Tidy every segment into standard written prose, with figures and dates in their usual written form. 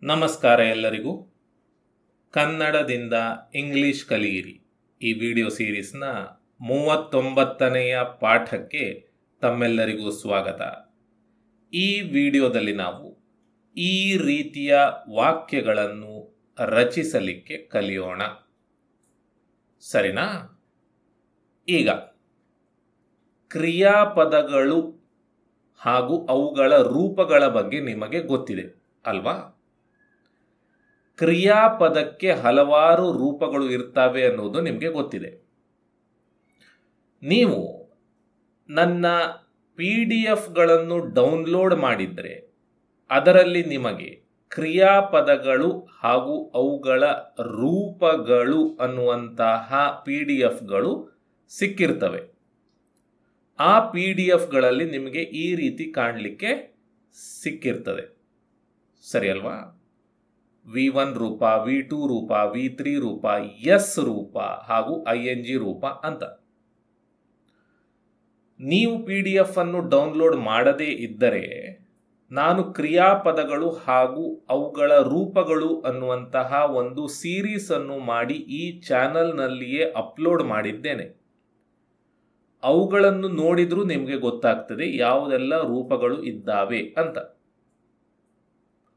ನಮಸ್ಕಾರ ಎಲ್ಲರಿಗೂ. ಕನ್ನಡದಿಂದ ಇಂಗ್ಲಿಷ್ ಕಲಿಯಿರಿ ಈ ವಿಡಿಯೋ ಸೀರೀಸ್ನ 39ನೆಯ ಪಾಠಕ್ಕೆ ತಮ್ಮೆಲ್ಲರಿಗೂ ಸ್ವಾಗತ. ಈ ವಿಡಿಯೋದಲ್ಲಿ ನಾವು ಈ ರೀತಿಯ ವಾಕ್ಯಗಳನ್ನು ರಚಿಸಲಿಕ್ಕೆ ಕಲಿಯೋಣ, ಸರಿನಾ? ಈಗ ಕ್ರಿಯಾಪದಗಳು ಹಾಗೂ ಅವುಗಳ ರೂಪಗಳ ಬಗ್ಗೆ ನಿಮಗೆ ಗೊತ್ತಿದೆ ಅಲ್ವಾ? ಕ್ರಿಯಾಪದಕ್ಕೆ ಹಲವಾರು ರೂಪಗಳು ಇರ್ತವೆ ಅನ್ನೋದು ನಿಮಗೆ ಗೊತ್ತಿದೆ. ನೀವು ನನ್ನ PDF ಡೌನ್ಲೋಡ್ ಮಾಡಿದರೆ ಅದರಲ್ಲಿ ನಿಮಗೆ ಕ್ರಿಯಾಪದಗಳು ಹಾಗೂ ಅವುಗಳ ರೂಪಗಳು ಅನ್ನುವಂತಹ PDFಗಳು ಸಿಕ್ಕಿರ್ತವೆ. ಆ PDFಗಳಲ್ಲಿ ನಿಮಗೆ ಈ ರೀತಿ ಕಾಣಲಿಕ್ಕೆ ಸಿಕ್ಕಿರ್ತದೆ, ಸರಿ ಅಲ್ವಾ? V1 ರೂಪ, V2 ರೂಪ, V3 ರೂಪ, S ರೂಪ ಹಾಗೂ ING ರೂಪ ಅಂತ. ನೀವು PDF ಡೌನ್ಲೋಡ್ ಮಾಡದೇ ಇದ್ದರೆ ನಾನು ಕ್ರಿಯಾಪದಗಳು ಹಾಗೂ ಅವುಗಳ ರೂಪಗಳು ಅನ್ನುವಂತಹ ಒಂದು ಸೀರೀಸ್ ಅನ್ನು ಮಾಡಿ ಈ ಚಾನಲ್ನಲ್ಲಿಯೇ ಅಪ್ಲೋಡ್ ಮಾಡಿದ್ದೇನೆ. ಅವುಗಳನ್ನು ನೋಡಿದ್ರೂ ನಿಮಗೆ ಗೊತ್ತಾಗ್ತದೆ ಯಾವುದೆಲ್ಲ ರೂಪಗಳು ಇದ್ದಾವೆ ಅಂತ,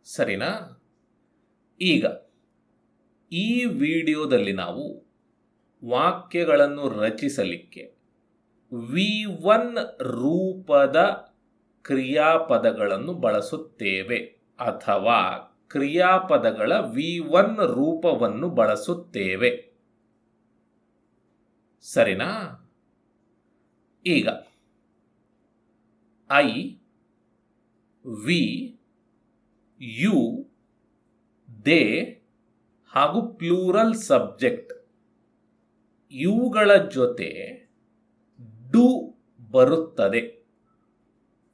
ಸರಿನಾ? ಈಗ ಈ ವಿಡಿಯೋದಲ್ಲಿ ನಾವು ವಾಕ್ಯಗಳನ್ನು ರಚಿಸಲಿಕ್ಕೆ V1 ರೂಪದ ಕ್ರಿಯಾಪದಗಳನ್ನು ಬಳಸುತ್ತೇವೆ ಅಥವಾ ಕ್ರಿಯಾಪದಗಳ V1 ರೂಪವನ್ನು ಬಳಸುತ್ತೇವೆ, ಸರಿನಾ? ಈಗ I, we, you, they ಹಾಗೂ ಪ್ಲೂರಲ್ ಸಬ್ಜೆಕ್ಟ್ ಇವುಗಳ ಜೊತೆ ಡು ಬರುತ್ತದೆ,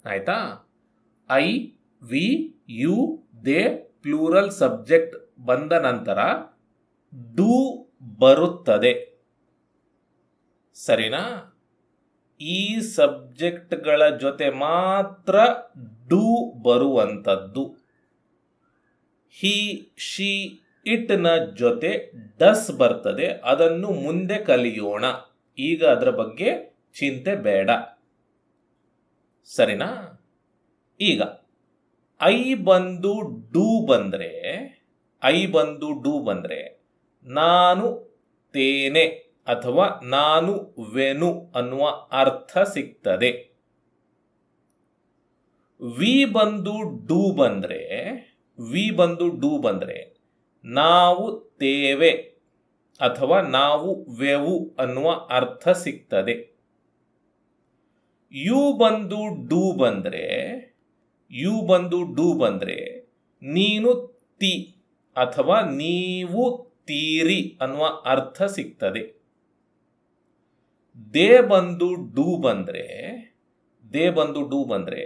ಆಯ್ತಾ? I, we, you, they plural subject ಬಂದ ನಂತರ ಡು ಬರುತ್ತದೆ, ಸರಿನಾ? ಈ ಸಬ್ಜೆಕ್ಟ್ಗಳ ಜೊತೆ ಮಾತ್ರ ಡು ಬರುವಂಥದ್ದು. ಹಿ, ಶಿ, ಇಟ್ ನ ಜೊತೆ ಡಸ್ ಬರ್ತದೆ, ಅದನ್ನು ಮುಂದೆ ಕಲಿಯೋಣ. ಈಗ ಅದರ ಬಗ್ಗೆ ಚಿಂತೆ ಬೇಡ, ಸರಿನಾ? ಈಗ ಐ ಬಂದು ಡು ಬಂದ್ರೆ ನಾನು ತೇನೆ ಅಥವಾ ನಾನು ವೆನು ಅನ್ನುವ ಅರ್ಥ ಸಿಗ್ತದೆ. ವಿ ಬಂದು ಡು ಬಂದ್ರೆ ನಾವು ತೇವೆ ಅಥವಾ ನಾವು ವೆವು ಅನ್ನುವ ಅರ್ಥ ಸಿಗ್ತದೆ. ಯು ಬಂದು ಡು ಬಂದ್ರೆ ನೀನು ತಿ ಅಥವಾ ನೀವು ತೀರಿ ಅನ್ನುವ ಅರ್ಥ ಸಿಗ್ತದೆ. ದೇ ಬಂದು ಡು ಬಂದ್ರೆ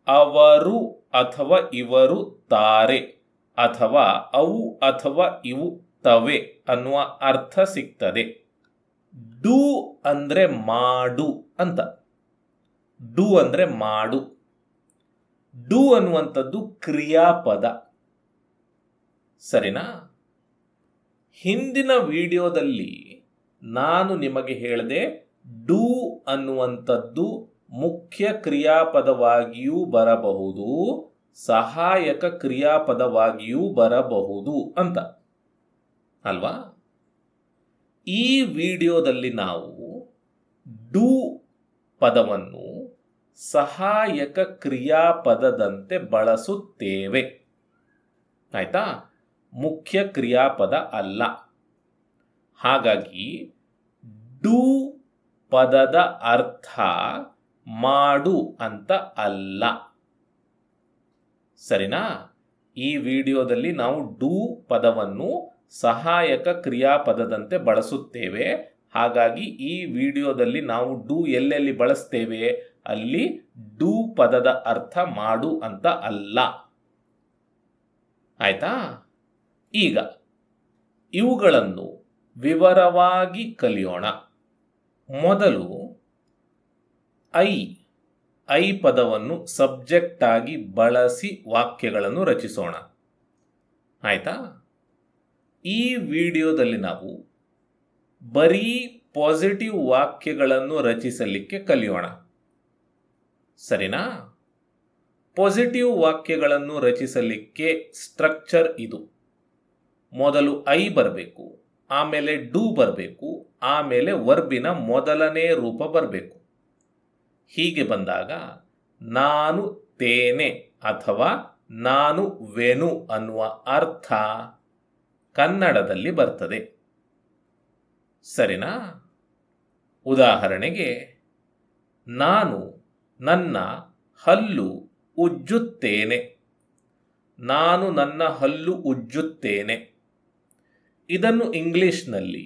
ಅವರು ಅಥವಾ ಇವರು ತಾರೆ ಅಥವಾ ಅವು ಅಥವಾ ಇವು ತವೆ ಅನ್ನುವ ಅರ್ಥ ಸಿಗ್ತದೆ. ಡು ಅಂದ್ರೆ ಮಾಡು ಅಂತ. ಡು ಅಂದ್ರೆ ಮಾಡು. ಡು ಅನ್ನುವಂಥದ್ದು ಕ್ರಿಯಾಪದ, ಸರಿನಾ? ಹಿಂದಿನ ವಿಡಿಯೋದಲ್ಲಿ ನಾನು ನಿಮಗೆ ಹೇಳಿದೆ ಡು ಅನ್ನುವಂಥದ್ದು ಮುಖ್ಯ ಕ್ರಿಯಾಪದವಾಗಿಯೂ ಬರಬಹುದು, ಸಹಾಯಕ ಕ್ರಿಯಾಪದವಾಗಿಯೂ ಬರಬಹುದು ಅಂತ ಅಲ್ವಾ? ಈ ವಿಡಿಯೋದಲ್ಲಿ ನಾವು ಡು ಪದವನ್ನು ಸಹಾಯಕ ಕ್ರಿಯಾಪದದಂತೆ ಬಳಸುತ್ತೇವೆ, ಆಯ್ತಾ? ಮುಖ್ಯ ಕ್ರಿಯಾಪದ ಅಲ್ಲ. ಹಾಗಾಗಿ ಡು ಪದದ ಅರ್ಥ ಮಾಡು ಅಂತ ಅಲ್ಲ, ಸರಿನಾ? ಈ ವಿಡಿಯೋದಲ್ಲಿ ನಾವು ಡು ಪದವನ್ನು ಸಹಾಯಕ ಕ್ರಿಯಾಪದದಂತೆ ಬಳಸುತ್ತೇವೆ. ಹಾಗಾಗಿ ಈ ವಿಡಿಯೋದಲ್ಲಿ ನಾವು ಡು ಎಲ್ಲೆಲ್ಲಿ ಬಳಸ್ತೇವೆ ಅಲ್ಲಿ ಡು ಪದದ ಅರ್ಥ ಮಾಡು ಅಂತ ಅಲ್ಲ, ಆಯ್ತಾ? ಈಗ ಇವುಗಳನ್ನು ವಿವರವಾಗಿ ಕಲಿಯೋಣ. ಮೊದಲು ಐ ಪದವನ್ನು ಸಬ್ಜೆಕ್ಟ್ ಆಗಿ ಬಳಸಿ ವಾಕ್ಯಗಳನ್ನು ರಚಿಸೋಣ. ಆಯಿತಾ? ಈ ವಿಡಿಯೋದಲ್ಲಿ ನಾವು ಬರೀ ಪಾಸಿಟಿವ್ ವಾಕ್ಯಗಳನ್ನು ರಚಿಸಲಿಕ್ಕೆ ಕಲಿಯೋಣ. ಸರಿನಾ? ಪಾಸಿಟಿವ್ ವಾಕ್ಯಗಳನ್ನು ರಚಿಸಲಿಕ್ಕೆ ಸ್ಟ್ರಕ್ಚರ್ ಇದು. ಮೊದಲು ಐ ಬರಬೇಕು, ಆಮೇಲೆ ಡೂ ಬರಬೇಕು, ಆಮೇಲೆ ವರ್ಬಿನ ಮೊದಲನೇ ರೂಪ ಬರಬೇಕು. ಹೀಗೆ ಬಂದಾಗ ನಾನು ತೇನೆ ಅಥವಾ ನಾನು ವೆನು ಅನ್ನುವ ಅರ್ಥ ಕನ್ನಡದಲ್ಲಿ ಬರ್ತದೆ. ಸರಿನಾ? ಉದಾಹರಣೆಗೆ, ನಾನು ನನ್ನ ಹಲ್ಲು ಉಜ್ಜುತ್ತೇನೆ. ನಾನು ನನ್ನ ಹಲ್ಲು ಉಜ್ಜುತ್ತೇನೆ. ಇದನ್ನು ಇಂಗ್ಲಿಷ್ನಲ್ಲಿ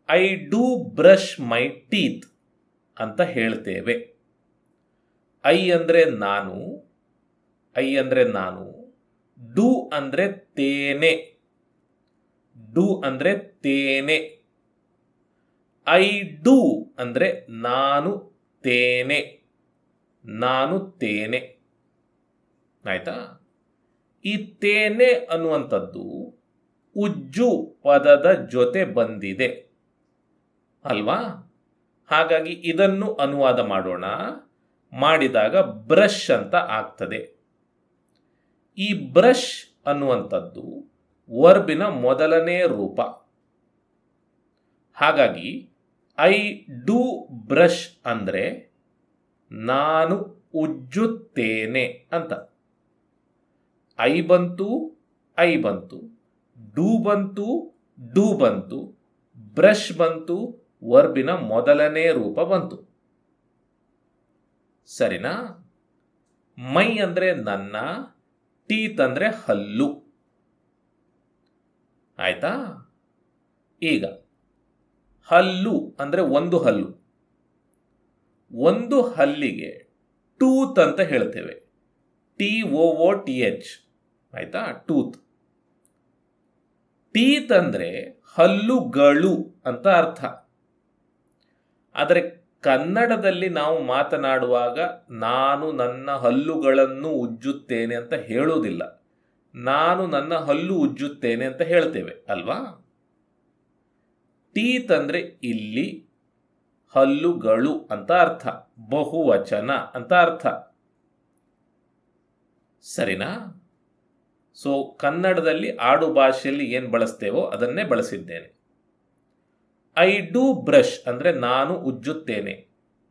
I do brush my teeth ಅಂತ ಹೇಳ್ತೇವೆ. ಐ ಅಂದರೆ ನಾನು, ಡೂ ಅಂದರೆ ತೇನೆ, ಐ ಡೂ ಅಂದರೆ ನಾನು ತೇನೆ. ಆಯ್ತಾ? ಈ ತೇನೆ ಅನ್ನುವಂಥದ್ದು ಉಜ್ಜು ಪದದ ಜೊತೆ ಬಂದಿದೆ ಅಲ್ವಾ? ಹಾಗಾಗಿ ಇದನ್ನು ಅನುವಾದ ಮಾಡೋಣ. ಮಾಡಿದಾಗ ಬ್ರಷ್ ಅಂತ ಆಗ್ತದೆ. ಈ ಬ್ರಷ್ ಅನ್ನುವಂಥದ್ದು ವರ್ಬಿನ ಮೊದಲನೇ ರೂಪ. ಹಾಗಾಗಿ ಐ ಡೂ ಬ್ರಷ್ ಅಂದರೆ ನಾನು ಉಜ್ಜುತ್ತೇನೆ ಅಂತ. ಐ ಬಂತು, ಡೂ ಬಂತು, ಬ್ರಷ್ ಬಂತು, ವರ್ಬಿನ ಮೊದಲನೇ ರೂಪ ಬಂತು. ಸರಿನಾ? ಮೈ ಅಂದರೆ ನನ್ನ, ಟೀತ್ ಅಂದರೆ ಹಲ್ಲು. ಆಯ್ತಾ? ಈಗ ಹಲ್ಲು ಅಂದರೆ ಒಂದು ಹಲ್ಲು. ಒಂದು ಹಲ್ಲಿಗೆ ಟೂತ್ ಅಂತ ಹೇಳ್ತೇವೆ. TOOTH. ಆಯ್ತಾ? ಟೂತ್. ಟೀತ್ ಅಂದರೆ ಹಲ್ಲುಗಳು ಅಂತ ಅರ್ಥ. ಆದರೆ ಕನ್ನಡದಲ್ಲಿ ನಾವು ಮಾತನಾಡುವಾಗ ನಾನು ನನ್ನ ಹಲ್ಲುಗಳನ್ನು ಉಜ್ಜುತ್ತೇನೆ ಅಂತ ಹೇಳೋದಿಲ್ಲ. ನಾನು ನನ್ನ ಹಲ್ಲು ಉಜ್ಜುತ್ತೇನೆ ಅಂತ ಹೇಳ್ತೇವೆ ಅಲ್ವಾ? ಟೀತ್ ಅಂದರೆ ಇಲ್ಲಿ ಹಲ್ಲುಗಳು ಅಂತ ಅರ್ಥ, ಬಹುವಚನ ಅಂತ ಅರ್ಥ. ಸರಿನಾ? ಸೊ ಕನ್ನಡದಲ್ಲಿ ಆಡು ಭಾಷೆಯಲ್ಲಿ ಏನು ಬಳಸ್ತೇವೋ ಅದನ್ನೇ ಬಳಸಿದ್ದೇನೆ. ಐ ಡೂ ಬ್ರಷ್ ಅಂದರೆ ನಾನು ಉಜ್ಜುತ್ತೇನೆ,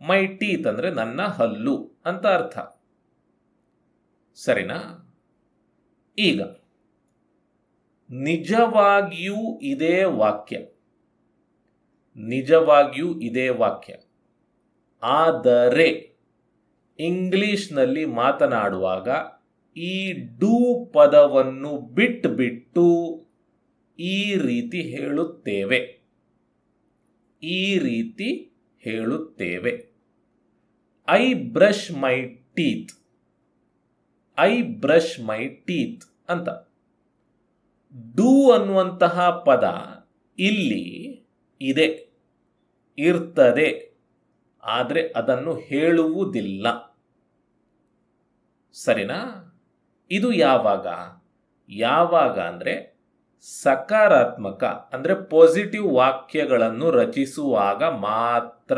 ಮೈ ಟೀತ್ ಅಂದರೆ ನನ್ನ ಹಲ್ಲು ಅಂತ ಅರ್ಥ. ಸರಿನಾ? ಈಗ ನಿಜವಾಗಿಯೂ ಇದೇ ವಾಕ್ಯ, ಆದರೆ ಇಂಗ್ಲಿಷ್ನಲ್ಲಿ ಮಾತನಾಡುವಾಗ ಈ ಡೂ ಪದವನ್ನು ಬಿಟ್ಟು ಈ ರೀತಿ ಹೇಳುತ್ತೇವೆ. ಐ ಬ್ರಷ್ ಮೈ ಟೀತ್ ಅಂತ. ಡೂ ಅನ್ನುವಂತಹ ಪದ ಇಲ್ಲಿ ಇರ್ತದೆ, ಆದರೆ ಅದನ್ನು ಹೇಳುವುದಿಲ್ಲ. ಸರಿನಾ? ಇದು ಯಾವಾಗ ಅಂದರೆ ಸಕಾರಾತ್ಮಕ ಅಂದರೆ ಪಾಸಿಟಿವ್ ವಾಕ್ಯಗಳನ್ನು ರಚಿಸುವಾಗ ಮಾತ್ರ.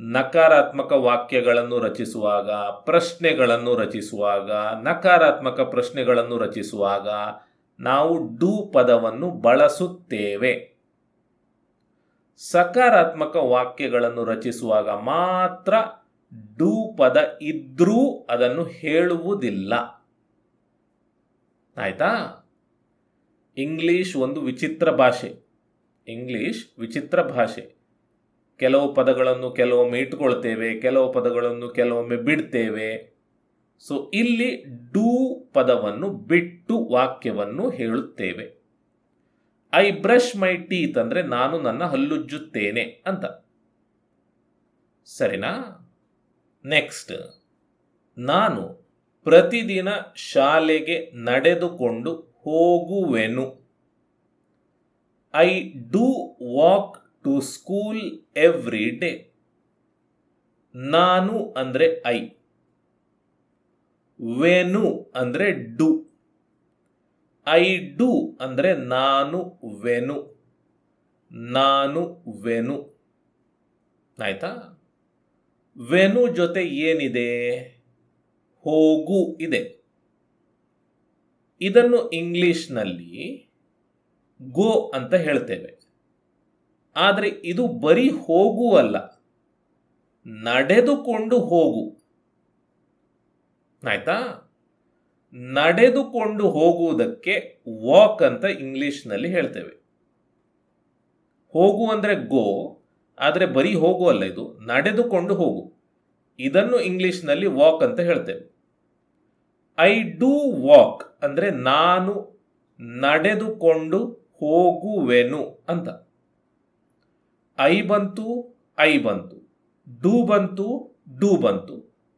ನಕಾರಾತ್ಮಕ ವಾಕ್ಯಗಳನ್ನು ರಚಿಸುವಾಗ, ಪ್ರಶ್ನೆಗಳನ್ನು ರಚಿಸುವಾಗ, ನಕಾರಾತ್ಮಕ ಪ್ರಶ್ನೆಗಳನ್ನು ರಚಿಸುವಾಗ ನಾವು ಡೂ ಪದವನ್ನು ಬಳಸುತ್ತೇವೆ. ಸಕಾರಾತ್ಮಕ ವಾಕ್ಯಗಳನ್ನು ರಚಿಸುವಾಗ ಮಾತ್ರ ಡೂ ಪದ ಇದ್ರೂ ಅದನ್ನು ಹೇಳುವುದಿಲ್ಲ. ಆಯ್ತಾ? ಇಂಗ್ಲಿಷ್ ಒಂದು ವಿಚಿತ್ರ ಭಾಷೆ. ಕೆಲವು ಪದಗಳನ್ನು ಕೆಲವೊಮ್ಮೆ ಇಟ್ಕೊಳ್ತೇವೆ, ಕೆಲವು ಪದಗಳನ್ನು ಕೆಲವೊಮ್ಮೆ ಬಿಡ್ತೇವೆ. ಸೊ ಇಲ್ಲಿ ಡೂ ಪದವನ್ನು ಬಿಟ್ಟು ವಾಕ್ಯವನ್ನು ಹೇಳುತ್ತೇವೆ. ಐ ಬ್ರಷ್ ಮೈ ಟೀತ್ ಅಂದರೆ ನಾನು ನನ್ನ ಹಲ್ಲುಜ್ಜುತ್ತೇನೆ ಅಂತ. ಸರಿನಾ? ನೆಕ್ಸ್ಟ್, ನಾನು ಪ್ರತಿದಿನ ಶಾಲೆಗೆ ನಡೆದುಕೊಂಡು ಹೋಗುವೆನು. I do walk to school every day. ನಾನು ಅಂದರೆ ಐ, ವೆನು ಅಂದರೆ ಡು, ಐ ಡು ಅಂದರೆ ನಾನು ವೆನು, ನಾನು ವೆನು. ಆಯ್ತಾ? ವೆನು ಜೊತೆ ಏನಿದೆ? ಹೋಗು ಇದೆ. ಇದನ್ನು ಇಂಗ್ಲಿಷ್ನಲ್ಲಿ ಗೋ ಅಂತ ಹೇಳ್ತೇವೆ. ಆದರೆ ಇದು ಬರೀ ಹೋಗು ಅಲ್ಲ, ನಡೆದುಕೊಂಡು ಹೋಗು. ಆಯ್ತಾ? ನಡೆದುಕೊಂಡು ಹೋಗುವುದಕ್ಕೆ ವಾಕ್ ಅಂತ ಇಂಗ್ಲಿಷ್ನಲ್ಲಿ ಹೇಳ್ತೇವೆ. ಹೋಗು ಅಂದರೆ ಗೋ, ಆದರೆ ಬರೀ ಹೋಗು ಅಲ್ಲ, ಇದು ನಡೆದುಕೊಂಡು ಹೋಗು. ಇದನ್ನು ಇಂಗ್ಲಿಷ್ನಲ್ಲಿ ವಾಕ್ ಅಂತ ಹೇಳ್ತೇವೆ. ಐ ಡೂ ವಾಕ್ ಅಂದರೆ ನಾನು ನಡೆದುಕೊಂಡು ಹೋಗುವೆನು ಅಂತ. ಐ ಬಂತು, ಐ ಬಂತು, ಡೂ ಬಂತು, ಡೂ ಬಂತು,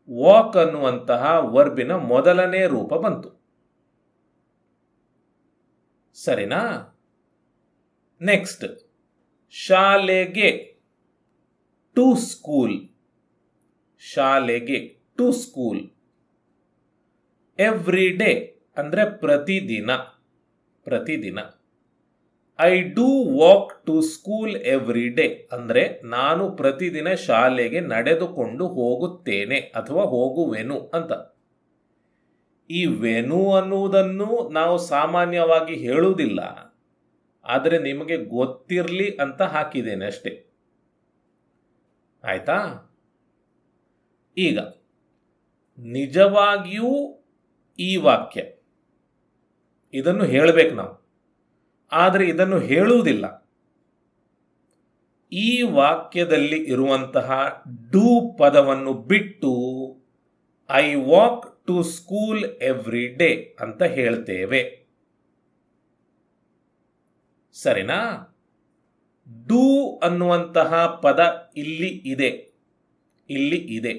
ವಾಕ್ ಅನ್ನುವಂತಹ ವರ್ಬಿನ ಮೊದಲನೇ ರೂಪ ಬಂತು. ಸರಿನಾ? ನೆಕ್ಸ್ಟ್, ಶಾಲೆಗೆ, ಟು ಸ್ಕೂಲ್. ಶಾಲೆಗೆ, ಟು ಸ್ಕೂಲ್. ಎವ್ರಿ ಡೇ ಅಂದರೆ ಪ್ರತಿದಿನ, ಪ್ರತಿದಿನ. I do walk to school every day ಅಂದರೆ ನಾನು ಪ್ರತಿದಿನ ಶಾಲೆಗೆ ನಡೆದುಕೊಂಡು ಹೋಗುತ್ತೇನೆ ಅಥವಾ ಹೋಗುವೆನು ಅಂತ. ಈ ವೆನು ಅನ್ನುವುದನ್ನು ನಾವು ಸಾಮಾನ್ಯವಾಗಿ ಹೇಳುವುದಿಲ್ಲ, ಆದರೆ ನಿಮಗೆ ಗೊತ್ತಿರಲಿ ಅಂತ ಹಾಕಿದ್ದೇನೆ ಅಷ್ಟೇ. ಆಯ್ತಾ? ಈಗ ನಿಜವಾಗಿಯೂ ಈ ವಾಕ್ಯ ಇದನ್ನು ಹೇಳಬೇಕು ನಾವು, ಆದರೆ ಇದನ್ನು ಹೇಳುವುದಿಲ್ಲ. ಈ ವಾಕ್ಯದಲ್ಲಿ ಇರುವಂತಹ ಡೂ ಪದವನ್ನು ಬಿಟ್ಟು I walk to school every day ಅಂತ ಹೇಳ್ತೇವೆ. ಸರಿನಾ? ಡೂ ಅನ್ನುವಂತಹ ಪದ ಇಲ್ಲಿ ಇದೆ, ಇಲ್ಲಿ ಇದೆ,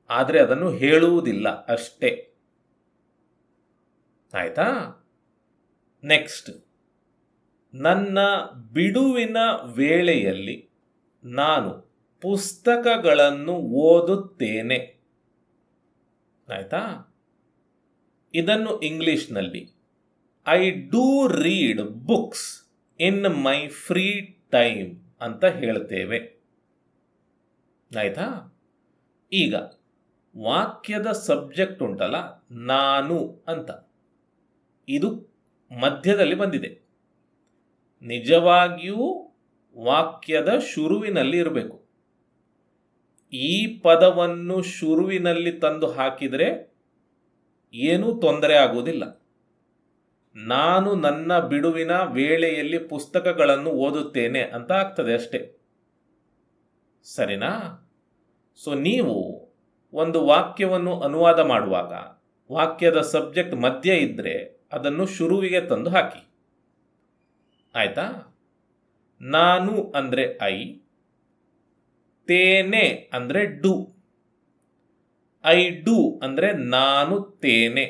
ಆದರೆ ಅದನ್ನು ಹೇಳುವುದಿಲ್ಲ ಅಷ್ಟೇ. ಆಯ್ತಾ? ನೆಕ್ಸ್ಟ್, ನನ್ನ ಬಿಡುವಿನ ವೇಳೆಯಲ್ಲಿ ನಾನು ಪುಸ್ತಕಗಳನ್ನು ಓದುತ್ತೇನೆ. ಆಯ್ತಾ? ಇದನ್ನು ಇಂಗ್ಲಿಷ್ನಲ್ಲಿ I do read books in my free time ಅಂತ ಹೇಳ್ತೇವೆ. ಆಯ್ತಾ? ಈಗ ವಾಕ್ಯದ ಸಬ್ಜೆಕ್ಟ್ ಉಂಟಲ್ಲ, ನಾನು ಅಂತ, ಇದು ಮಧ್ಯದಲ್ಲಿ ಬಂದಿದೆ. ನಿಜವಾಗಿಯೂ ವಾಕ್ಯದ ಶುರುವಿನಲ್ಲಿ ಇರಬೇಕು. ಈ ಪದವನ್ನು ಶುರುವಿನಲ್ಲಿ ತಂದು ಹಾಕಿದರೆ ಏನೂ ತೊಂದರೆ ಆಗುವುದಿಲ್ಲ. ನಾನು ನನ್ನ ಬಿಡುವಿನ ವೇಳೆಯಲ್ಲಿ ಪುಸ್ತಕಗಳನ್ನು ಓದುತ್ತೇನೆ ಅಂತ ಆಗ್ತದೆ ಅಷ್ಟೇ. ಸರಿನಾ? ಸೊ ನೀವು ಒಂದು ವಾಕ್ಯವನ್ನು ಅನುವಾದ ಮಾಡುವಾಗ ವಾಕ್ಯದ ಸಬ್ಜೆಕ್ಟ್ ಮಧ್ಯ ಇದ್ದರೆ ಅದನ್ನು ಶುರುವಿಗೆ ತಂದು ಹಾಕಿ. ಆಯ್ತಾ? ನಾನು ಅಂದರೆ ಐ, ತೇನೆ ಅಂದರೆ ಡು, ಐ ಡು ಅಂದರೆ ನಾನು ತೇನೆ,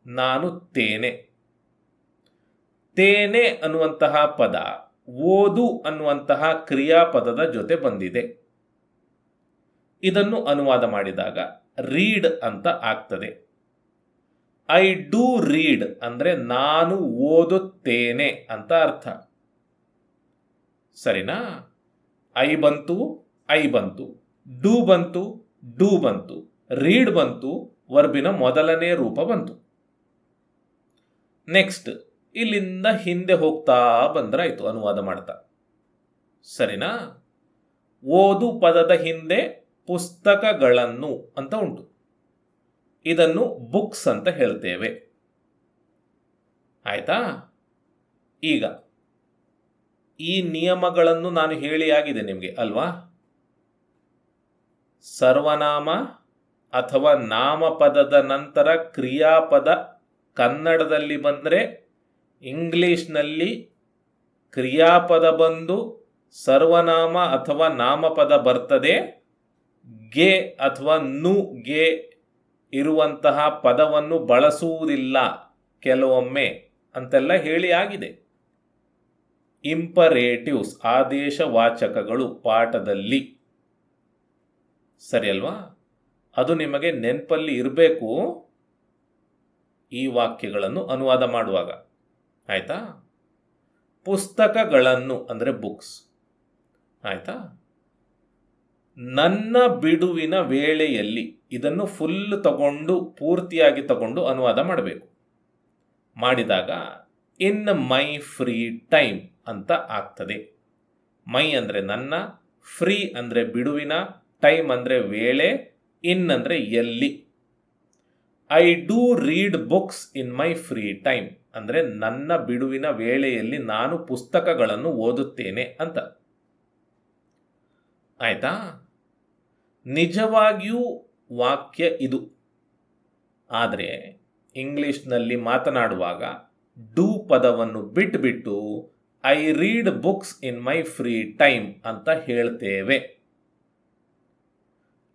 ನಾನು ತೇನೆ. ತೇನೆ ಅನ್ನುವಂತಹ ಪದ ಓದು ಅನ್ನುವಂತಹ ಕ್ರಿಯಾಪದದ ಜೊತೆ ಬಂದಿದೆ. ಇದನ್ನು ಅನುವಾದ ಮಾಡಿದಾಗ ರೀಡ್ ಅಂತ ಆಗ್ತದೆ. ಐ ಡೂ ರೀಡ್ ಅಂದರೆ ನಾನು ಓದುತ್ತೇನೆ ಅಂತ ಅರ್ಥ. ಸರಿನಾ? ಐ ಬಂತು, ಐ ಬಂತು, ಡೂ ಬಂತು, ಡೂ ಬಂತು, ರೀಡ್ ಬಂತು, ವರ್ಬಿನ ಮೊದಲನೇ ರೂಪ ಬಂತು. ನೆಕ್ಸ್ಟ್, ಇಲ್ಲಿಂದ ಹಿಂದೆ ಹೋಗ್ತಾ ಬಂದ್ರಾಯ್ತು ಅನುವಾದ ಮಾಡ್ತಾ. ಸರಿನಾ? ಓದು ಪದದ ಹಿಂದೆ ಪುಸ್ತಕಗಳನ್ನು ಅಂತ ಉಂಟು. ಇದನ್ನು ಬುಕ್ಸ್ ಅಂತ ಹೇಳ್ತೇವೆ. ಆಯ್ತಾ? ಈಗ ಈ ನಿಯಮಗಳನ್ನು ನಾನು ಹೇಳಿ ಆಗಿದೆ ನಿಮಗೆ ಅಲ್ವಾ? ಸರ್ವನಾಮ ಅಥವಾ ನಾಮಪದದ ನಂತರ ಕ್ರಿಯಾಪದ ಕನ್ನಡದಲ್ಲಿ ಬಂದರೆ ಇಂಗ್ಲಿಷ್ನಲ್ಲಿ ಕ್ರಿಯಾಪದ ಬಂದು ಸರ್ವನಾಮ ಅಥವಾ ನಾಮಪದ ಬರ್ತದೆ. ಗೆ ಅಥವಾ ನು ಗೆ ಇರುವಂತಹ ಪದವನ್ನು ಬಳಸುವುದಿಲ್ಲ ಕೆಲವೊಮ್ಮೆ ಅಂತೆಲ್ಲ ಹೇಳಿ ಆಗಿದೆ. ಇಂಪರೇಟಿವ್ಸ್ ಆದೇಶವಾಚಕಗಳು ಪಾಠದಲ್ಲಿ. ಸರಿ ಅಲ್ವಾ? ಅದು ನಿಮಗೆ ನೆನಪಲ್ಲಿ ಇರಬೇಕು. ಈ ವಾಕ್ಯಗಳನ್ನು ಅನುವಾದ ಮಾಡುವಾಗ. ಆಯಿತಾ? ಪುಸ್ತಕಗಳನ್ನು ಅಂದರೆ ಬುಕ್ಸ್. ಆಯಿತಾ? ನನ್ನ ಬಿಡುವಿನ ವೇಳೆಯಲ್ಲಿ, ಇದನ್ನು ಫುಲ್ ಪೂರ್ತಿಯಾಗಿ ತಗೊಂಡು ಅನುವಾದ ಮಾಡಬೇಕು. ಮಾಡಿದಾಗ ಇನ್ ಮೈ ಫ್ರೀ ಟೈಮ್ ಅಂತ ಆಗ್ತದೆ. ಮೈ ಅಂದರೆ ನನ್ನ, ಫ್ರೀ ಅಂದರೆ ಬಿಡುವಿನ, ಟೈಮ್ ಅಂದರೆ ವೇಳೆ, ಇನ್ ಅಂದರೆ ಎಲ್ಲಿ. I do read books in my free time ಅಂದರೆ ನನ್ನ ಬಿಡುವಿನ ವೇಳೆಯಲ್ಲಿ ನಾನು ಪುಸ್ತಕಗಳನ್ನು ಓದುತ್ತೇನೆ ಅಂತ. ಆಯಿತಾ? ನಿಜವಾಗಿಯೂ ವಾಕ್ಯ ಇದು. ಆದರೆ ಇಂಗ್ಲಿಷ್ನಲ್ಲಿ ಮಾತನಾಡುವಾಗ ಡೂ ಪದವನ್ನು ಬಿಟ್ಟು I read books in my free time ಅಂತ ಹೇಳ್ತೇವೆ.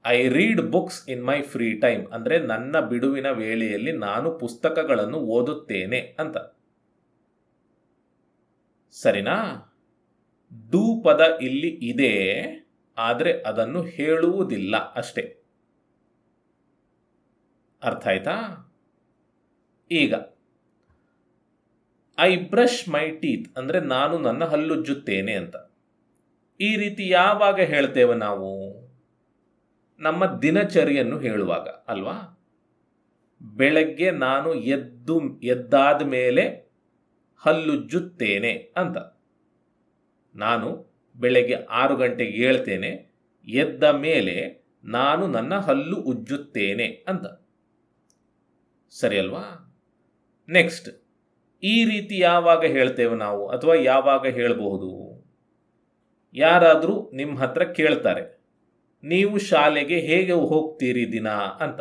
I read books in my free time ಅಂದರೆ ನನ್ನ ಬಿಡುವಿನ ವೇಳೆಯಲ್ಲಿ ನಾನು ಪುಸ್ತಕಗಳನ್ನು ಓದುತ್ತೇನೆ ಅಂತ. ಸರಿನಾ? ಡೂ ಪದ ಇಲ್ಲಿ ಇದೆ, ಆದರೆ ಅದನ್ನು ಹೇಳುವುದಿಲ್ಲ ಅಷ್ಟೇ. ಅರ್ಥ ಆಯ್ತಾ? ಈಗ ಐ ಬ್ರಷ್ ಮೈ ಟೀತ್ ಅಂದರೆ ನಾನು ನನ್ನ ಹಲ್ಲುಜ್ಜುತ್ತೇನೆ ಅಂತ. ಈ ರೀತಿ ಯಾವಾಗ ಹೇಳ್ತೇವೆ ನಾವು? ನಮ್ಮ ದಿನಚರಿಯನ್ನು ಹೇಳುವಾಗ ಅಲ್ವಾ? ಬೆಳಗ್ಗೆ ನಾನು ಎದ್ದಾದ ಮೇಲೆ ಹಲ್ಲುಜ್ಜುತ್ತೇನೆ ಅಂತ. ನಾನು ಬೆಳಗ್ಗೆ 6 ಗಂಟೆಗೆ ಏಳ್ತೇನೆ, ಎದ್ದ ಮೇಲೆ ನಾನು ನನ್ನ ಹಲ್ಲು ಉಜ್ಜುತ್ತೇನೆ ಅಂತ. ಸರಿ ಅಲ್ವಾ? ನೆಕ್ಸ್ಟ್, ಈ ರೀತಿ ಯಾವಾಗ ಹೇಳ್ತೇವೆ ನಾವು, ಅಥವಾ ಯಾವಾಗ ಹೇಳಬಹುದು? ಯಾರಾದರೂ ನಿಮ್ಮ ಹತ್ರ ಕೇಳ್ತಾರೆ, ನೀವು ಶಾಲೆಗೆ ಹೇಗೆ ಹೋಗ್ತೀರಿ ದಿನ ಅಂತ.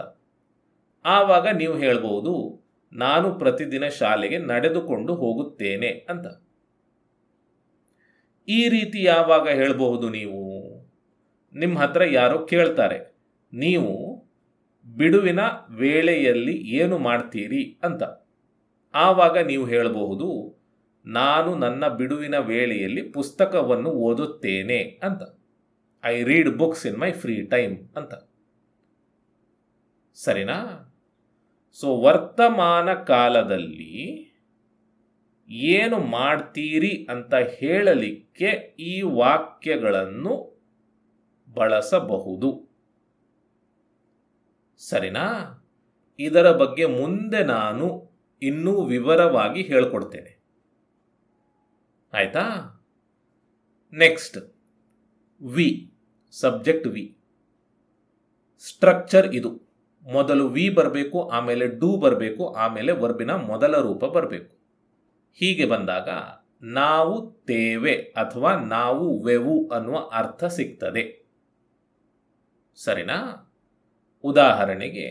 ಆವಾಗ ನೀವು ಹೇಳ್ಬೋದು, ನಾನು ಪ್ರತಿದಿನ ಶಾಲೆಗೆ ನಡೆದುಕೊಂಡು ಹೋಗುತ್ತೇನೆ ಅಂತ. ಈ ರೀತಿ ಯಾವಾಗ ಹೇಳಬಹುದು ನೀವು? ನಿಮ್ಮ ಹತ್ರ ಯಾರೋ ಕೇಳ್ತಾರೆ, ನೀವು ಬಿಡುವಿನ ವೇಳೆಯಲ್ಲಿ ಏನು ಮಾಡ್ತೀರಿ ಅಂತ. ಆವಾಗ ನೀವು ಹೇಳಬಹುದು, ನಾನು ನನ್ನ ಬಿಡುವಿನ ವೇಳೆಯಲ್ಲಿ ಪುಸ್ತಕವನ್ನು ಓದುತ್ತೇನೆ ಅಂತ. I read books in my free time ಅಂತ. ಸರಿನಾ? ಸೊ ವರ್ತಮಾನ ಕಾಲದಲ್ಲಿ ಏನು ಮಾಡ್ತೀರಿ ಅಂತ ಹೇಳಲಿಕ್ಕೆ ಈ ವಾಕ್ಯಗಳನ್ನು ಬಳಸಬಹುದು. ಸರಿನಾ? ಇದರ ಬಗ್ಗೆ ಮುಂದೆ ನಾನು ಇನ್ನೂ ವಿವರವಾಗಿ ಹೇಳ್ಕೊಡ್ತೇನೆ. ಆಯ್ತಾ? Next, we, subject we. Structure ಇದು. ಮೊದಲು ವಿ ಬರಬೇಕು, ಆಮೇಲೆ ಡೂ ಬರಬೇಕು, ಆಮೇಲೆ ವರ್ಬಿನ ಮೊದಲ ರೂಪ ಬರಬೇಕು. ಹೀಗೆ ಬಂದಾಗ ನಾವು ತೇವೆ ಅಥವಾ ನಾವು ವೆವು ಅನ್ನುವ ಅರ್ಥ ಸಿಗ್ತದೆ. ಸರಿನಾ? ಉದಾಹರಣೆಗೆ,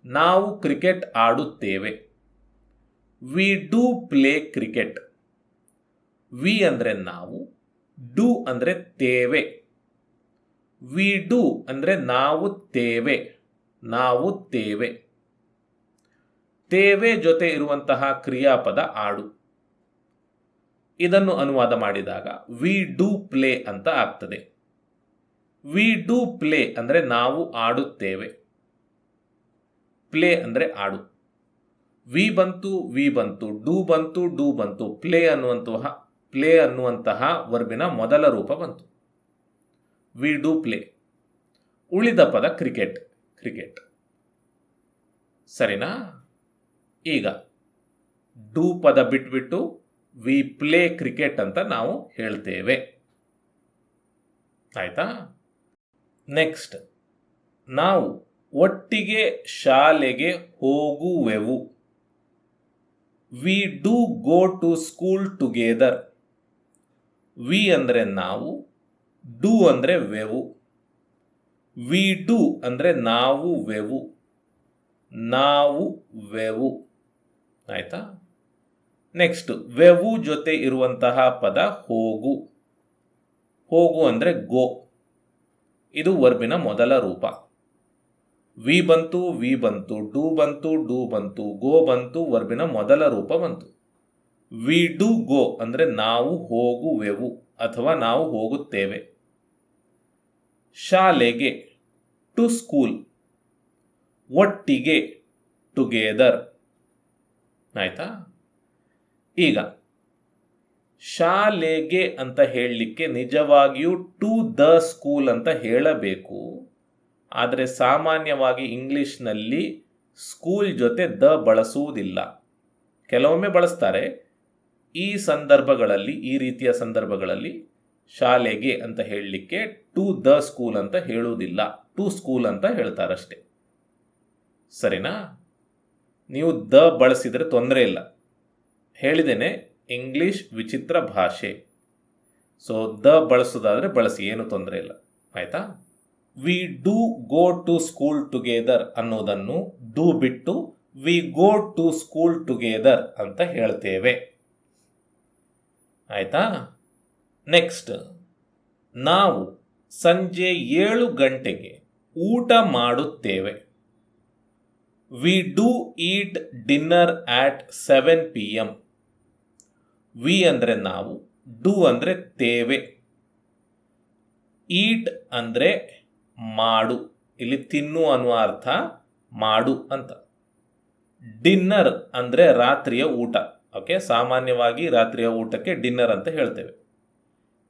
ನಾವು ಕ್ರಿಕೆಟ್ ಆಡುತ್ತೇವೆ. We do play cricket. We ಅಂದರೆ ನಾವು, ಡೂ ಅಂದರೆ ತೇವೆ. ವಿ ಡೂ ಅಂದರೆ ನಾವು ತೇವೆ, ನಾವು ತೇವೆ. ತೇವೆ ಜೊತೆ ಇರುವಂತಹ ಕ್ರಿಯಾಪದ ಆಡು. ಇದನ್ನು ಅನುವಾದ ಮಾಡಿದಾಗ ವಿ ಡೂ ಪ್ಲೇ ಅಂತ ಆಗ್ತದೆ. ವಿ ಡೂ ಪ್ಲೇ ಅಂದರೆ ನಾವು ಆಡುತ್ತೇವೆ. ಪ್ಲೇ ಅಂದರೆ ಆಡು. ವಿ ಬಂತು, ಡೂ ಬಂತು, ಪ್ಲೇ ಅನ್ನುವಂತಹ ವರ್ಬಿನ ಮೊದಲ ರೂಪ ಬಂತು. V do play. ಉಳಿದ ಪದ ಕ್ರಿಕೆಟ್. ಸರಿನಾ? ಈಗ ಡೂ ಪದ ಬಿಟ್ಬಿಟ್ಟು ವಿ ಪ್ಲೇ ಕ್ರಿಕೆಟ್ ಅಂತ ನಾವು ಹೇಳ್ತೇವೆ. ಆಯ್ತಾ? ನೆಕ್ಸ್ಟ್, ನಾವು ಒಟ್ಟಿಗೆ ಶಾಲೆಗೆ ಹೋಗುವೆವು. We do go to school together. We ಅಂದರೆ ನಾವು, ಡೂ ಅಂದರೆ ವೆವು. ವಿ ಡೂ ಅಂದರೆ ನಾವು ವೆವು. ಆಯ್ತಾ? ನೆಕ್ಸ್ಟ್, ವೆವು ಜೊತೆ ಇರುವಂತಹ ಪದ ಹೋಗು. ಹೋಗು ಅಂದರೆ ಗೋ. ಇದು ವರ್ಬಿನ ಮೊದಲ ರೂಪ. ವಿ ಬಂತು, ಡೂ ಬಂತು, ಗೋ ಬಂತು, ವರ್ಬಿನ ಮೊದಲ ರೂಪ ಬಂತು. ವಿ ಡೂ ಗೋ ಅಂದರೆ ನಾವು ಹೋಗುವೆವು ಅಥವಾ ನಾವು ಹೋಗುತ್ತೇವೆ. ಶಾಲೆಗೆ, ಟು ಸ್ಕೂಲ್. ಒಟ್ಟಿಗೆ, ಟುಗೆದರ್. ಆಯಿತಾ? ಈಗ ಶಾಲೆಗೆ ಅಂತ ಹೇಳಲಿಕ್ಕೆ ನಿಜವಾಗಿಯೂ ಟು ದ ಸ್ಕೂಲ್ ಅಂತ ಹೇಳಬೇಕು. ಆದರೆ ಸಾಮಾನ್ಯವಾಗಿ ಇಂಗ್ಲೀಷ್ನಲ್ಲಿ ಸ್ಕೂಲ್ ಜೊತೆ ದ ಬಳಸುವುದಿಲ್ಲ. ಕೆಲವೊಮ್ಮೆ ಬಳಸ್ತಾರೆ. ಈ ಸಂದರ್ಭಗಳಲ್ಲಿ, ಈ ರೀತಿಯ ಸಂದರ್ಭಗಳಲ್ಲಿ ಶಾಲೆಗೆ ಅಂತ ಹೇಳಲಿಕ್ಕೆ ಟು ದ ಸ್ಕೂಲ್ ಅಂತ ಹೇಳುವುದಿಲ್ಲ, ಟು ಸ್ಕೂಲ್ ಅಂತ ಹೇಳ್ತಾರಷ್ಟೆ. ಸರಿನಾ? ನೀವು ದ ಬಳಸಿದರೆ ತೊಂದರೆ ಇಲ್ಲ. ಹೇಳಿದ್ದೇನೆ, ಇಂಗ್ಲೀಷ್ ವಿಚಿತ್ರ ಭಾಷೆ. ಸೊ ದ ಬಳಸೋದಾದರೆ ಬಳಸಿ, ಏನು ತೊಂದರೆ ಇಲ್ಲ. ಆಯಿತಾ? We do go to school together ಅನ್ನೋದನ್ನು ಡೂ ಬಿಟ್ಟು we go to school together ಅಂತ ಹೇಳ್ತೇವೆ. ಆಯಿತಾ? ನೆಕ್ಸ್ಟ್, ನಾವು ಸಂಜೆ 7 ಗಂಟೆಗೆ ಊಟ ಮಾಡುತ್ತೇವೆ. We do eat dinner at 7 PM. We ಅಂದರೆ ನಾವು, ಡೂ ಅಂದರೆ ತೇವೆ, ಈಟ್ ಅಂದರೆ ಮಾಡು, ಇಲ್ಲಿ ತಿನ್ನು ಅನ್ನುವ ಅರ್ಥ ಮಾಡು ಅಂತ. ಡಿನ್ನರ್ ಅಂದರೆ ರಾತ್ರಿಯ ಊಟ. ಓಕೆ, ಸಾಮಾನ್ಯವಾಗಿ ರಾತ್ರಿಯ ಊಟಕ್ಕೆ ಡಿನ್ನರ್ ಅಂತ ಹೇಳ್ತೇವೆ.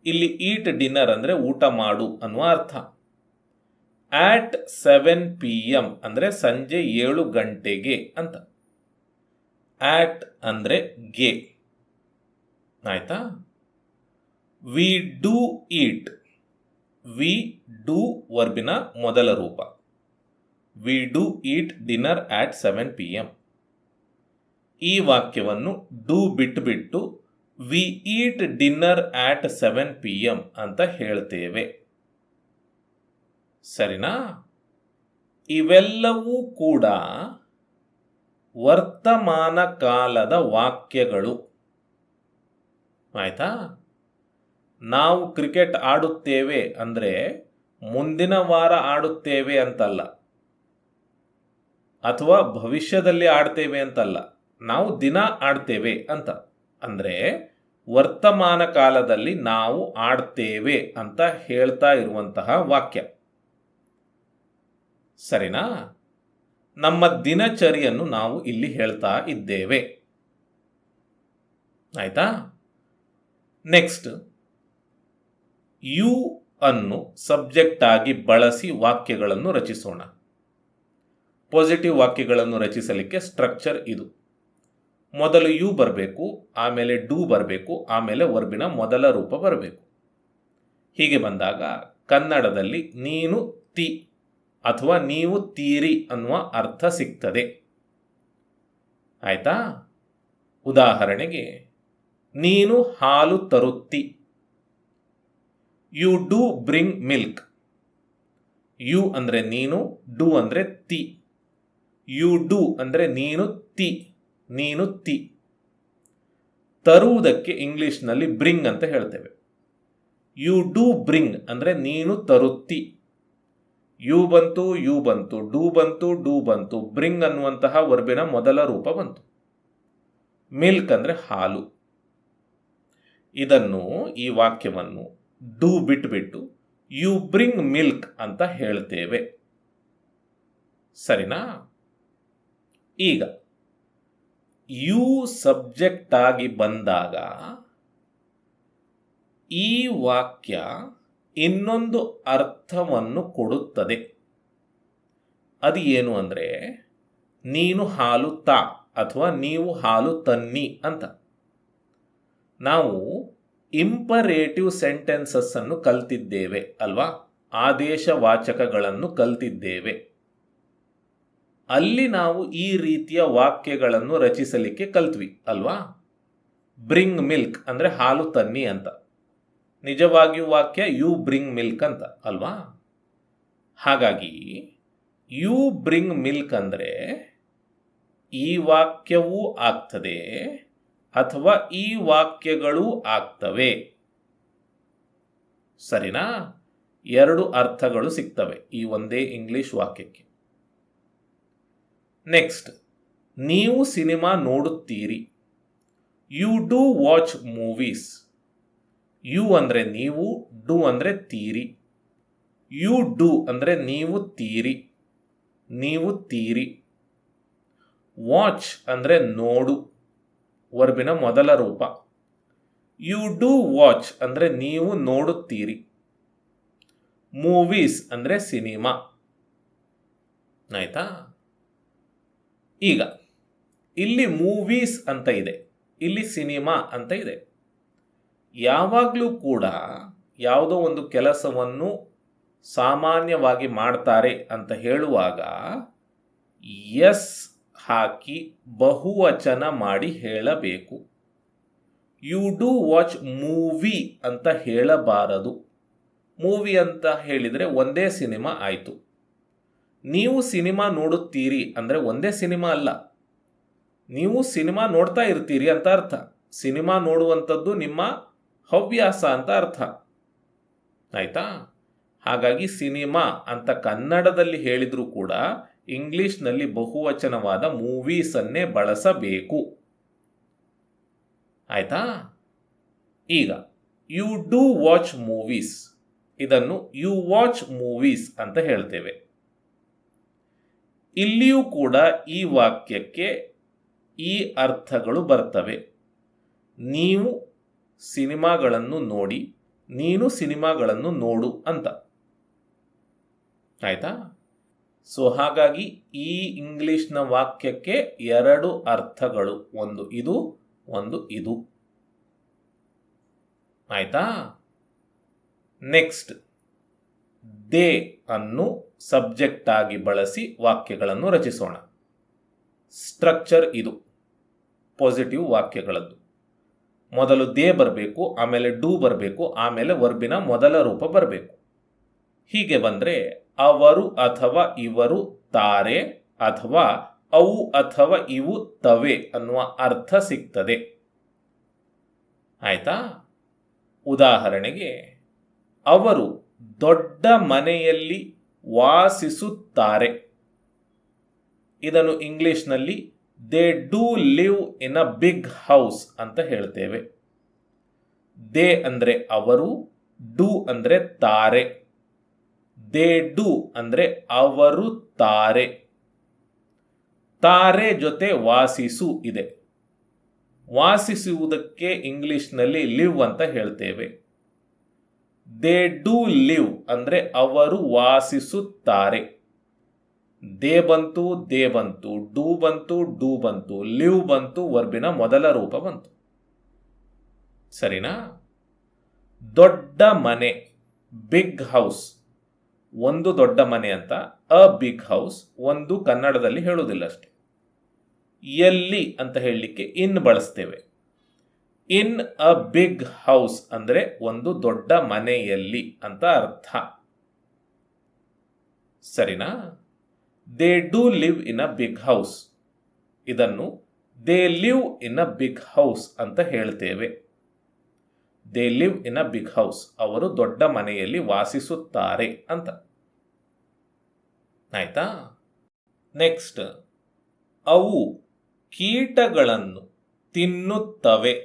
ಇಲ್ಲಿ ಈಟ್ ಡಿನ್ನರ್ ಅಂದರೆ ಊಟ ಮಾಡು ಅನ್ನುವ ಅರ್ಥ. ಆಟ್ 7 PM ಅಂದರೆ ಸಂಜೆ 7 ಗಂಟೆಗೆ ಅಂತ. ಆಟ್ ಅಂದರೆ ಗೆ. ಆಯ್ತಾ? We do eat, we do ವರ್ಬಿನ ಮೊದಲ ರೂಪ. We do eat dinner at 7 PM. ಈ ವಾಕ್ಯವನ್ನು ಡೂ ಬಿಟ್ಟು we eat dinner at 7 PM ಅಂತ ಹೇಳ್ತೇವೆ. ಸರಿನಾ? ಇವೆಲ್ಲವೂ ಕೂಡ ವರ್ತಮಾನ ಕಾಲದ ವಾಕ್ಯಗಳು. ಆಯ್ತಾ? ನಾವು ಕ್ರಿಕೆಟ್ ಆಡುತ್ತೇವೆ ಅಂದರೆ ಮುಂದಿನ ವಾರ ಆಡುತ್ತೇವೆ ಅಂತಲ್ಲ, ಅಥವಾ ಭವಿಷ್ಯದಲ್ಲಿ ಆಡ್ತೇವೆ ಅಂತಲ್ಲ, ನಾವು ದಿನ ಆಡ್ತೇವೆ ಅಂತ. ಅಂದರೆ ವರ್ತಮಾನ ಕಾಲದಲ್ಲಿ ನಾವು ಆಡ್ತೇವೆ ಅಂತ ಹೇಳ್ತಾ ಇರುವಂತಹ ವಾಕ್ಯ. ಸರಿನಾ? ನಮ್ಮ ದಿನಚರಿಯನ್ನು ನಾವು ಇಲ್ಲಿ ಹೇಳ್ತಾ ಇದ್ದೇವೆ. ಆಯ್ತಾ? ನೆಕ್ಸ್ಟ್, ಯು ಅನ್ನು ಸಬ್ಜೆಕ್ಟ್ ಆಗಿ ಬಳಸಿ ವಾಕ್ಯಗಳನ್ನು ರಚಿಸೋಣ. ಪಾಸಿಟಿವ್ ವಾಕ್ಯಗಳನ್ನು ರಚಿಸಲಿಕ್ಕೆ ಸ್ಟ್ರಕ್ಚರ್ ಇದು. ಮೊದಲು ಯು ಬರಬೇಕು, ಆಮೇಲೆ ಡೂ ಬರಬೇಕು, ಆಮೇಲೆ ವರ್ಬಿನ ಮೊದಲ ರೂಪ ಬರಬೇಕು. ಹೀಗೆ ಬಂದಾಗ ಕನ್ನಡದಲ್ಲಿ ನೀನು ತಿ ಅಥವಾ ನೀವು ತೀರಿ ಅನ್ನುವ ಅರ್ಥ ಸಿಗ್ತದೆ. ಆಯ್ತಾ? ಉದಾಹರಣೆಗೆ, ನೀನು ಹಾಲು ತರುತ್ತಿ. You do bring milk. You ಅಂದರೆ ನೀನು, ಡೂ ಅಂದರೆ ತಿ. ಯು ಡೂ ಅಂದರೆ ನೀನು ತಿ, ನೀನು ತಿ. ತರುವುದಕ್ಕೆ ಇಂಗ್ಲಿಷ್ನಲ್ಲಿ ಬ್ರಿಂಗ್ ಅಂತ ಹೇಳ್ತೇವೆ. ಯು ಡೂ ಬ್ರಿಂಗ್ ಅಂದರೆ ನೀನು ತರುತ್ತಿ. ಯು ಬಂತು, ಯು ಬಂತು, ಡೂ ಬಂತು, ಡೂ ಬಂತು, ಬ್ರಿಂಗ್ ಅನ್ನುವಂತಹ ವರ್ಬಿನ ಮೊದಲ ರೂಪ ಬಂತು. ಮಿಲ್ಕ್ ಅಂದರೆ ಹಾಲು. ಇದನ್ನು, ಈ ವಾಕ್ಯವನ್ನು ಡೂ ಬಿಟ್ಟು ಯು ಬ್ರಿಂಗ್ ಮಿಲ್ಕ್ ಅಂತ ಹೇಳ್ತೇವೆ. ಸರಿನಾ? ಈಗ ಯು ಸಬ್ಜೆಕ್ಟ್ ಆಗಿ ಬಂದಾಗ ಈ ವಾಕ್ಯ ಇನ್ನೊಂದು ಅರ್ಥವನ್ನು ಕೊಡುತ್ತದೆ. ಅದು ಏನು ಅಂದರೆ, ನೀನು ಹಾಲು ತಾ ಅಥವಾ ನೀವು ಹಾಲು ತನ್ನಿ ಅಂತ. ನಾವು ಇಂಪರೇಟಿವ್ ಸೆಂಟೆನ್ಸಸ್ ಅನ್ನು ಕಲ್ತಿದ್ದೇವೆ ಅಲ್ವಾ? ಆದೇಶವಾಚಕಗಳನ್ನು ಕಲ್ತಿದ್ದೇವೆ. ಅಲ್ಲಿ ನಾವು ಈ ರೀತಿಯ ವಾಕ್ಯಗಳನ್ನು ರಚಿಸಲಿಕ್ಕೆ ಕಲ್ತ್ವಿ ಅಲ್ವಾ? ಬ್ರಿಂಗ್ ಮಿಲ್ಕ್ ಅಂದರೆ ಹಾಲು ತನ್ನಿ ಅಂತ. ನಿಜವಾಗಿಯೂ ವಾಕ್ಯ ಯು ಬ್ರಿಂಗ್ ಮಿಲ್ಕ್ ಅಂತ ಅಲ್ವಾ? ಹಾಗಾಗಿ ಯು ಬ್ರಿಂಗ್ ಮಿಲ್ಕ್ ಅಂದರೆ ಈ ವಾಕ್ಯವೂ ಆಗ್ತದೆ ಅಥವಾ ಈ ವಾಕ್ಯಗಳೂ ಆಗ್ತವೆ. ಸರಿನಾ? ಎರಡು ಅರ್ಥಗಳು ಸಿಗ್ತವೆ ಈ ಒಂದೇ ಇಂಗ್ಲಿಷ್ ವಾಕ್ಯಕ್ಕೆ. ನೆಕ್ಸ್ಟ್, ನೀವು ಸಿನಿಮಾ ನೋಡುತ್ತೀರಿ. You do watch movies. You ಅಂದರೆ ನೀವು, ಡೂ ಅಂದರೆ ತೀರಿ. ಯು ಡೂ ಅಂದರೆ ನೀವು ತೀರಿ, ನೀವು ತೀರಿ. ವಾಚ್ ಅಂದರೆ ನೋಡು, ವರ್ಬಿನ ಮೊದಲ ರೂಪ. ಯು ಡೂ ವಾಚ್ ಅಂದರೆ ನೀವು ನೋಡುತ್ತೀರಿ. ಮೂವೀಸ್ ಅಂದರೆ ಸಿನಿಮಾ. ಆಯ್ತಾ? ಈಗ ಇಲ್ಲಿ ಮೂವೀಸ್ ಅಂತ ಇದೆ, ಇಲ್ಲಿ ಸಿನಿಮಾ ಅಂತ ಇದೆ. ಯಾವಾಗಲೂ ಕೂಡ ಯಾವುದೋ ಒಂದು ಕೆಲಸವನ್ನು ಸಾಮಾನ್ಯವಾಗಿ ಮಾಡ್ತಾರೆ ಅಂತ ಹೇಳುವಾಗ ಎಸ್ ಹಾಕಿ ಬಹುವಚನ ಮಾಡಿ ಹೇಳಬೇಕು. ಯು ಡೂ ವಾಚ್ ಮೂವಿ ಅಂತ ಹೇಳಬಾರದು. ಮೂವಿ ಅಂತ ಹೇಳಿದರೆ ಒಂದೇ ಸಿನಿಮಾ ಆಯಿತು. ನೀವು ಸಿನಿಮಾ ನೋಡುತ್ತೀರಿ ಅಂದರೆ ಒಂದೇ ಸಿನಿಮಾ ಅಲ್ಲ, ನೀವು ಸಿನಿಮಾ ನೋಡ್ತಾ ಇರ್ತೀರಿ ಅಂತ ಅರ್ಥ. ಸಿನಿಮಾ ನೋಡುವಂಥದ್ದು ನಿಮ್ಮ ಹವ್ಯಾಸ ಅಂತ ಅರ್ಥ. ಆಯಿತಾ? ಹಾಗಾಗಿ ಸಿನಿಮಾ ಅಂತ ಕನ್ನಡದಲ್ಲಿ ಹೇಳಿದರೂ ಕೂಡ ಇಂಗ್ಲಿಷ್ನಲ್ಲಿ ಬಹುವಚನವಾದ ಮೂವೀಸನ್ನೇ ಬಳಸಬೇಕು. ಆಯಿತಾ? ಈಗ ಯು ಡೂ ವಾಚ್ ಮೂವೀಸ್, ಇದನ್ನು ಯು ವಾಚ್ ಮೂವೀಸ್ ಅಂತ ಹೇಳ್ತೇವೆ. ಇಲ್ಲಿಯೂ ಕೂಡ ಈ ವಾಕ್ಯಕ್ಕೆ ಈ ಅರ್ಥಗಳು ಬರ್ತವೆ. ನೀವು ಸಿನಿಮಾಗಳನ್ನು ನೋಡಿ, ನೀನು ಸಿನಿಮಾಗಳನ್ನು ನೋಡು ಅಂತ. ಆಯಿತಾ? ಸೊ ಹಾಗಾಗಿ ಈ ಇಂಗ್ಲಿಷ್ನ ವಾಕ್ಯಕ್ಕೆ ಎರಡು ಅರ್ಥಗಳು, ಒಂದು ಇದು, ಒಂದು ಇದು. ಆಯಿತಾ? ನೆಕ್ಸ್ಟ್, ದೇ ಅನ್ನು ಸಬ್ಜೆಕ್ಟ್ ಆಗಿ ಬಳಸಿ ವಾಕ್ಯಗಳನ್ನು ರಚಿಸೋಣ. ಸ್ಟ್ರಕ್ಚರ್ ಇದು ಪಾಸಿಟಿವ್ ವಾಕ್ಯಗಳದ್ದು. ಮೊದಲು ದೇ ಬರಬೇಕು, ಆಮೇಲೆ ಡೂ ಬರಬೇಕು, ಆಮೇಲೆ ವರ್ಬಿನ ಮೊದಲ ರೂಪ ಬರಬೇಕು. ಹೀಗೆ ಬಂದರೆ ಅವರು ಅಥವಾ ಇವರು ತಾರೆ ಅಥವಾ ಅವು ಅಥವಾ ಇವು ತವೆ ಅನ್ನುವ ಅರ್ಥ ಸಿಗ್ತದೆ. ಆಯ್ತಾ? ಉದಾಹರಣೆಗೆ, ಅವರು ದೊಡ್ಡ ಮನೆಯಲ್ಲಿ ವಾಸಿಸುತ್ತಾರೆ. ಇದನ್ನು ಇಂಗ್ಲಿಷ್ನಲ್ಲಿ they do live in a big house ಅಂತ ಹೇಳ್ತೇವೆ. ದೇ ಅಂದರೆ ಅವರು, ಡೂ ಅಂದರೆ ತಾರೆ. ದೇ ಡೂ ಅಂದರೆ ಅವರು ತಾರೆ. ತಾರೆ ಜೊತೆ ವಾಸಿಸು ಇದೆ. ವಾಸಿಸುವುದಕ್ಕೆ ಇಂಗ್ಲಿಷ್ನಲ್ಲಿ ಲಿವ್ ಅಂತ ಹೇಳ್ತೇವೆ. ದೇ ಡೂ ಲಿವ್ ಅಂದರೆ ಅವರು ವಾಸಿಸುತ್ತಾರೆ. ದೇ ಬಂತು, ದೇ ಬಂತು, ಡೂ ಬಂತು, ಡೂ ಬಂತು, ಲಿವ್ ಬಂತು, ವರ್ಬಿನ ಮೊದಲ ರೂಪ ಬಂತು. ಸರಿನಾ? ದೊಡ್ಡ ಮನೆ, ಬಿಗ್ ಹೌಸ್, ಒಂದು ದೊಡ್ಡ ಮನೆ ಅಂತ. ಅ ಬಿಗ್ ಹೌಸ್ ಒಂದು ಕನ್ನಡದಲ್ಲಿ ಹೇಳುವುದಿಲ್ಲ ಅಷ್ಟೆ. ಎಲ್ಲಿ ಅಂತ ಹೇಳಲಿಕ್ಕೆ ಇನ್ ಬಳಸ್ತೇವೆ. ಇನ್ ಅ ಬಿಗ್ ಹೌಸ್ ಅಂದರೆ ಒಂದು ದೊಡ್ಡ ಮನೆಯಲ್ಲಿ ಅಂತ ಅರ್ಥ. ಸರಿನಾ? They do live in a big house, ಇದನ್ನು they live in a big house ಅಂತ ಹೇಳ್ತೇವೆ. They live in a big house, ಅವರು ದೊಡ್ಡ ಮನೆಯಲ್ಲಿ ವಾಸಿಸುತ್ತಾರೆ ಅಂತ. ಆಯ್ತಾ? ನೆಕ್ಸ್ಟ್, ಅವು ಕೀಟಗಳನ್ನು ತಿನ್ನುತ್ತವೆ.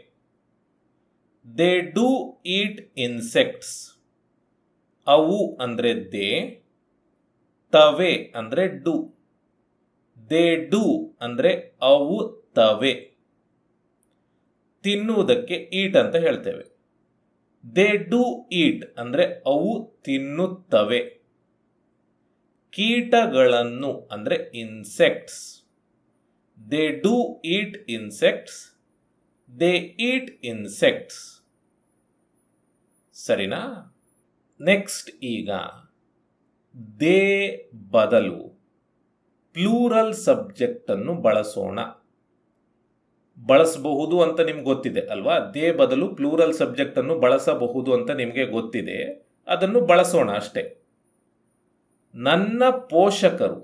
They do eat insects. ಅವು ಅಂದರೆ ದೇ, ತವೆ ಅಂದರೆ ಡು. ದೇ ಡು ಅಂದರೆ ಅವು ತವೆ. ತಿನ್ನುವುದಕ್ಕೆ ಈಟ್ ಅಂತ ಹೇಳ್ತೇವೆ. ದೇ ಡು ಈಟ್ ಅಂದರೆ ಅವು ತಿನ್ನುತ್ತವೆ. ಕೀಟಗಳನ್ನು ಅಂದರೆ insects. They do eat insects. They eat insects. ಸರಿನಾ? ನೆಕ್ಸ್ಟ್, ಈಗ ದೇ ಬದಲು ಪ್ಲೂರಲ್ ಸಬ್ಜೆಕ್ಟ್ ಅನ್ನು ಬಳಸೋಣ. ಬಳಸಬಹುದು ಅಂತ ನಿಮ್ಗೆ ಗೊತ್ತಿದೆ ಅಲ್ವಾ? ದೇ ಬದಲು ಪ್ಲೂರಲ್ ಸಬ್ಜೆಕ್ಟ್ ಅನ್ನು ಬಳಸಬಹುದು ಅಂತ ನಿಮಗೆ ಗೊತ್ತಿದೆ, ಅದನ್ನು ಬಳಸೋಣ ಅಷ್ಟೇ. ನನ್ನ ಪೋಷಕರು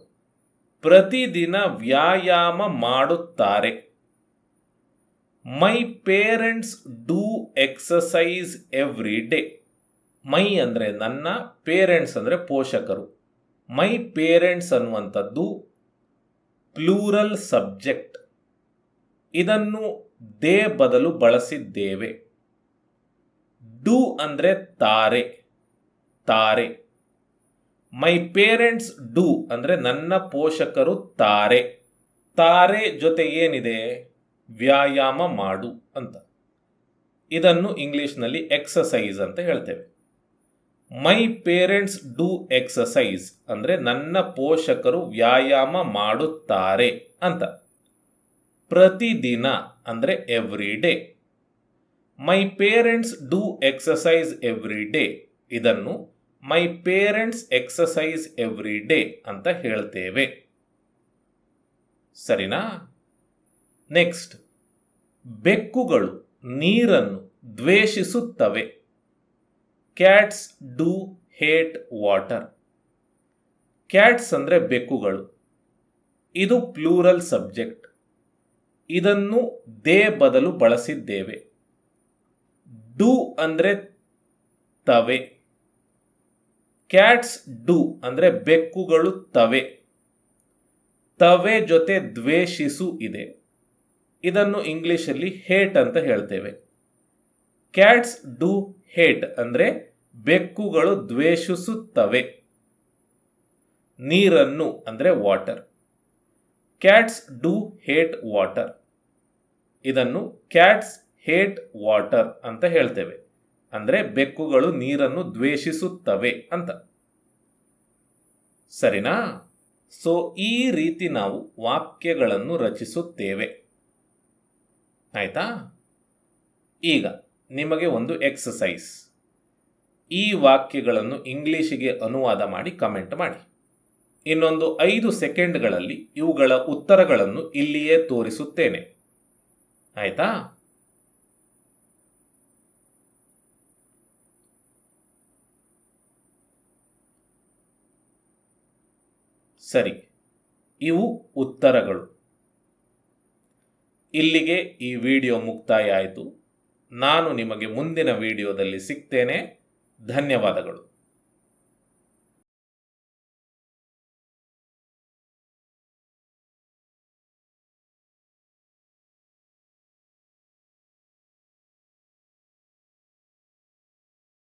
ಪ್ರತಿದಿನ ವ್ಯಾಯಾಮ ಮಾಡುತ್ತಾರೆ. My parents do exercise every day. My ಅಂದರೆ ನನ್ನ, ಪೇರೆಂಟ್ಸ್ ಅಂದರೆ ಪೋಷಕರು. ಮೈ ಪೇರೆಂಟ್ಸ್ ಅನ್ನುವಂಥದ್ದು ಪ್ಲೂರಲ್ ಸಬ್ಜೆಕ್ಟ್. ಇದನ್ನು ದೇ ಬದಲು ಬಳಸಿದ್ದೇವೆ. ಡೂ ಅಂದರೆ ತಾರೆ, ತಾರೆ. ಮೈ ಪೇರೆಂಟ್ಸ್ ಡೂ ಅಂದರೆ ನನ್ನ ಪೋಷಕರು ತಾರೆ. ತಾರೆ ಜೊತೆ ಏನಿದೆ? ವ್ಯಾಯಾಮ ಮಾಡು ಅಂತ. ಇದನ್ನು ಇಂಗ್ಲಿಷ್ನಲ್ಲಿ ಎಕ್ಸಸೈಸ್ ಅಂತ ಹೇಳ್ತೇವೆ. ಮೈ ಪೇರೆಂಟ್ಸ್ ಡೂ ಎಕ್ಸಸೈಸ್ ಅಂದರೆ ನನ್ನ ಪೋಷಕರು ವ್ಯಾಯಾಮ ಮಾಡುತ್ತಾರೆ ಅಂತ. ಪ್ರತಿದಿನ ಅಂದರೆ every day. My parents do exercise every day, ಇದನ್ನು my parents exercise every day ಅಂತ ಹೇಳ್ತೇವೆ. ಸರಿನಾ? ನೆಕ್ಸ್ಟ್, ಬೆಕ್ಕುಗಳು ನೀರನ್ನು ದ್ವೇಷಿಸುತ್ತವೆ. Cats do hate water. Cats ಅಂದರೆ ಬೆಕ್ಕುಗಳು. ಇದು ಪ್ಲೂರಲ್ ಸಬ್ಜೆಕ್ಟ್. ಇದನ್ನು ದೇ ಬದಲು ಬಳಸಿದ್ದೇವೆ. ಡೂ ಅಂದರೆ ತವೆ. ಕ್ಯಾಟ್ಸ್ ಡೂ ಅಂದರೆ ಬೆಕ್ಕುಗಳು ತವೆ. ತವೆ ಜೊತೆ ದ್ವೇಷಿಸು ಇದೆ. ಇದನ್ನು ಇಂಗ್ಲಿಷಲ್ಲಿ ಹೇಟ್ ಅಂತ ಹೇಳ್ತೇವೆ. ಕ್ಯಾಟ್ಸ್ ಡೂ ಹೇಟ್ ಅಂದರೆ ಬೆಕ್ಕುಗಳು ದ್ವೇಷಿಸುತ್ತವೆ. ನೀರನ್ನು ಅಂದರೆ water. Cats do hate water. ಇದನ್ನು ಕ್ಯಾಟ್ಸ್ ಹೇಟ್ ವಾಟರ್ ಅಂತ ಹೇಳ್ತೇವೆ. ಅಂದರೆ ಬೆಕ್ಕುಗಳು ನೀರನ್ನು ದ್ವೇಷಿಸುತ್ತವೆ ಅಂತ. ಸರಿನಾ? ಸೊ ಈ ರೀತಿ ನಾವು ವಾಕ್ಯಗಳನ್ನು ರಚಿಸುತ್ತೇವೆ. ಆಯ್ತಾ? ಈಗ ನಿಮಗೆ ಒಂದು ಎಕ್ಸಸೈಸ್. ಈ ವಾಕ್ಯಗಳನ್ನು ಇಂಗ್ಲಿಷಿಗೆ ಅನುವಾದ ಮಾಡಿ ಕಮೆಂಟ್ ಮಾಡಿ. ಇನ್ನೊಂದು 5 ಸೆಕೆಂಡ್ಗಳಲ್ಲಿ ಇವುಗಳ ಉತ್ತರಗಳನ್ನು ಇಲ್ಲಿಯೇ ತೋರಿಸುತ್ತೇನೆ. ಆಯ್ತಾ? ಸರಿ, ಇವು ಉತ್ತರಗಳು. ಇಲ್ಲಿಗೆ ಈ ವಿಡಿಯೋ ಮುಕ್ತಾಯ ಆಯಿತು. ನಾನು ನಿಮಗೆ ಮುಂದಿನ ವಿಡಿಯೋದಲ್ಲಿ ಸಿಗ್ತೇನೆ. ಧನ್ಯವಾದಗಳು.